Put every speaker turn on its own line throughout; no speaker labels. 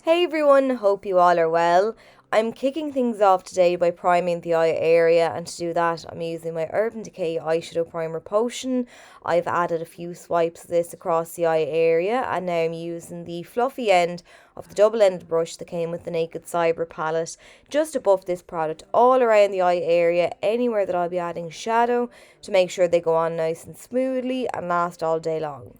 Hey everyone, hope you all are well. I'm kicking things off today by priming the eye area, and to do that I'm using my Urban Decay eyeshadow primer potion. I've added a few swipes of this across the eye area, and now I'm using the fluffy end of the double-ended brush that came with the Naked Cyber palette just above this product, all around the eye area, anywhere that I'll be adding shadow, to make sure they go on nice and smoothly and last all day long.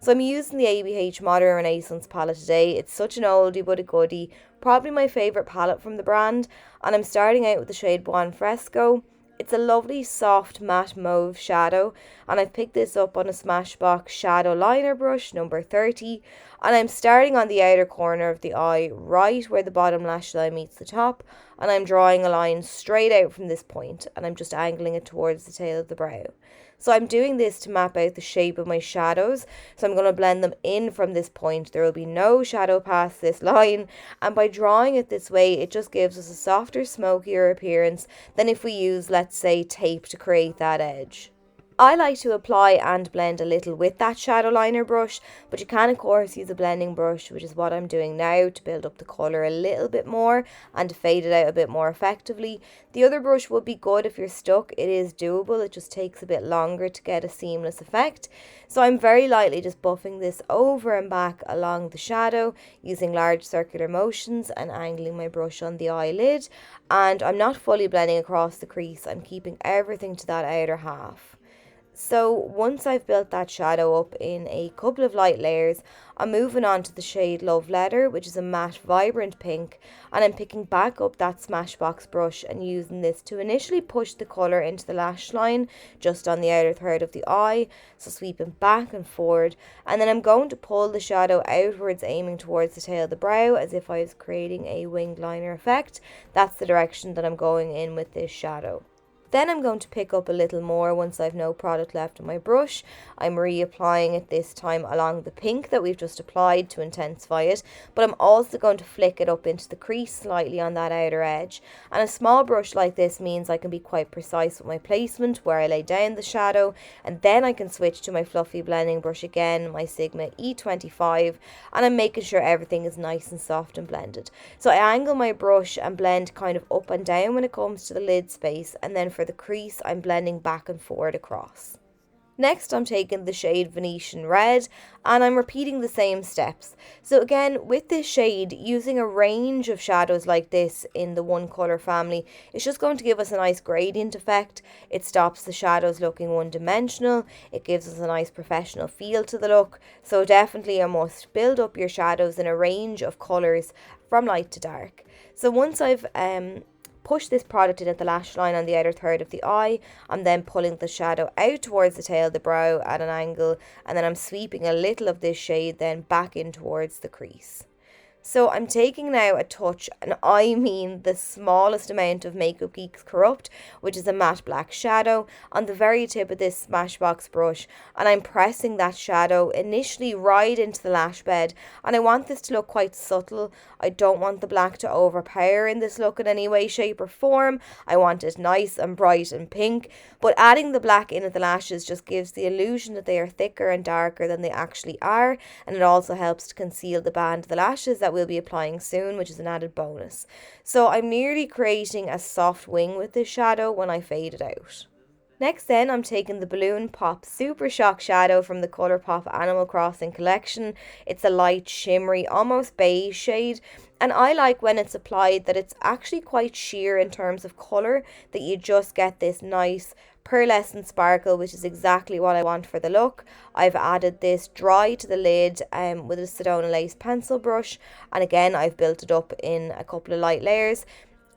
So I'm using the ABH Modern Renaissance palette today. It's such an oldie but a goodie, probably my favourite palette from the brand, and I'm starting out with the shade Buon Fresco. It's a lovely soft matte mauve shadow, and I've picked this up on a Smashbox shadow liner brush number 30, and I'm starting on the outer corner of the eye, right where the bottom lash line meets the top, and I'm drawing a line straight out from this point, and I'm just angling it towards the tail of the brow. So I'm doing this to map out the shape of my shadows. So I'm going to blend them in from this point. There will be no shadow past this line. And by drawing it this way, it just gives us a softer, smokier appearance than if we use, let's say, tape to create that edge. I like to apply and blend a little with that shadow liner brush, but you can of course use a blending brush, which is what I'm doing now, to build up the colour a little bit more and to fade it out a bit more effectively. The other brush would be good if you're stuck. It is doable, it just takes a bit longer to get a seamless effect. So I'm very lightly just buffing this over and back along the shadow using large circular motions and angling my brush on the eyelid, and I'm not fully blending across the crease, I'm keeping everything to that outer half. So once I've built that shadow up in a couple of light layers, I'm moving on to the shade Love Letter, which is a matte vibrant pink, and I'm picking back up that Smashbox brush and using this to initially push the colour into the lash line just on the outer third of the eye, so sweeping back and forward, and then I'm going to pull the shadow outwards, aiming towards the tail of the brow as if I was creating a winged liner effect. That's the direction that I'm going in with this shadow. Then I'm going to pick up a little more once I've no product left on my brush. I'm reapplying it this time along the pink that we've just applied to intensify it, but I'm also going to flick it up into the crease slightly on that outer edge. And a small brush like this means I can be quite precise with my placement where I lay down the shadow, and then I can switch to my fluffy blending brush again, my Sigma E25, and I'm making sure everything is nice and soft and blended. So I angle my brush and blend kind of up and down when it comes to the lid space, and then for the crease I'm blending back and forward across. Next I'm taking the shade Venetian Red and I'm repeating the same steps. So again, with this shade, using a range of shadows like this in the one colour family, it's just going to give us a nice gradient effect. It stops the shadows looking one-dimensional, it gives us a nice professional feel to the look. So definitely a must, build up your shadows in a range of colours from light to dark. So once I've push this product in at the lash line on the outer third of the eye, I'm then pulling the shadow out towards the tail of the brow at an angle, and then I'm sweeping a little of this shade then back in towards the crease. So I'm taking now a touch, and I mean the smallest amount of Makeup Geek's Corrupt, which is a matte black shadow, on the very tip of this Smashbox brush, and I'm pressing that shadow initially right into the lash bed, and I want this to look quite subtle. I don't want the black to overpower in this look in any way, shape or form. I want it nice and bright and pink, but adding the black in at the lashes just gives the illusion that they are thicker and darker than they actually are, and it also helps to conceal the band of the lashes that we'll be applying soon, which is an added bonus. So I'm nearly creating a soft wing with this shadow when I fade it out. Next then, I'm taking the Balloon Pop Super Shock shadow from the Colourpop Animal Crossing collection. It's a light, shimmery, almost beige shade, and I like when it's applied that it's actually quite sheer in terms of colour, that you just get this nice pearlescent sparkle, which is exactly what I want for the look. I've added this dry to the lid with a Sedona Lace pencil brush, and again I've built it up in a couple of light layers.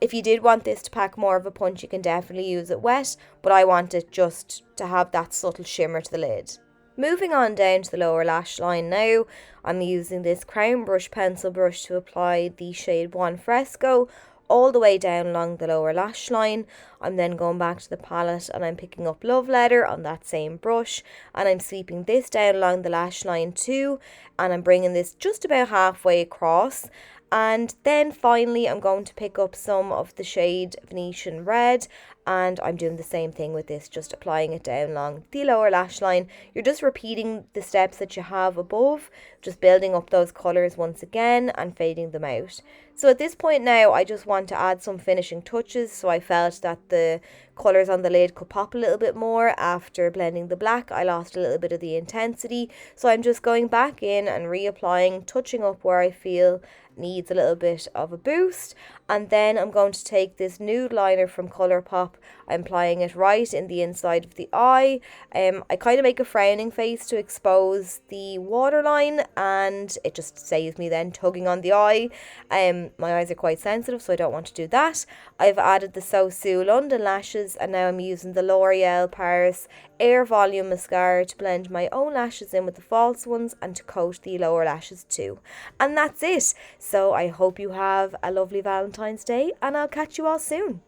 If you did want this to pack more of a punch, you can definitely use it wet, but I want it just to have that subtle shimmer to the lid. Moving on down to the lower lash line now, I'm using this Crown Brush pencil brush to apply the shade Buon Fresco all the way down along the lower lash line. I'm then going back to the palette and I'm picking up Love Letter on that same brush, and I'm sweeping this down along the lash line too, and I'm bringing this just about halfway across. And then finally I'm going to pick up some of the shade Venetian Red, and I'm doing the same thing with this, just applying it down along the lower lash line. You're just repeating the steps that you have above, just building up those colours once again and fading them out. So at this point now, I just want to add some finishing touches, so I felt that the colours on the lid could pop a little bit more. After blending the black, I lost a little bit of the intensity, so I'm just going back in and reapplying, touching up where I feel needs a little bit of a boost. And then I'm going to take this nude liner from Colourpop. I'm applying it right in the inside of the eye. I kind of make a frowning face to expose the waterline, and it just saves me then tugging on the eye. My eyes are quite sensitive, so I don't want to do that. I've added the So Sue London lashes, and now I'm using the L'Oreal Paris Air Volume Mascara to blend my own lashes in with the false ones and to coat the lower lashes too. And that's it. So I hope you have a lovely Valentine's Day, and I'll catch you all soon.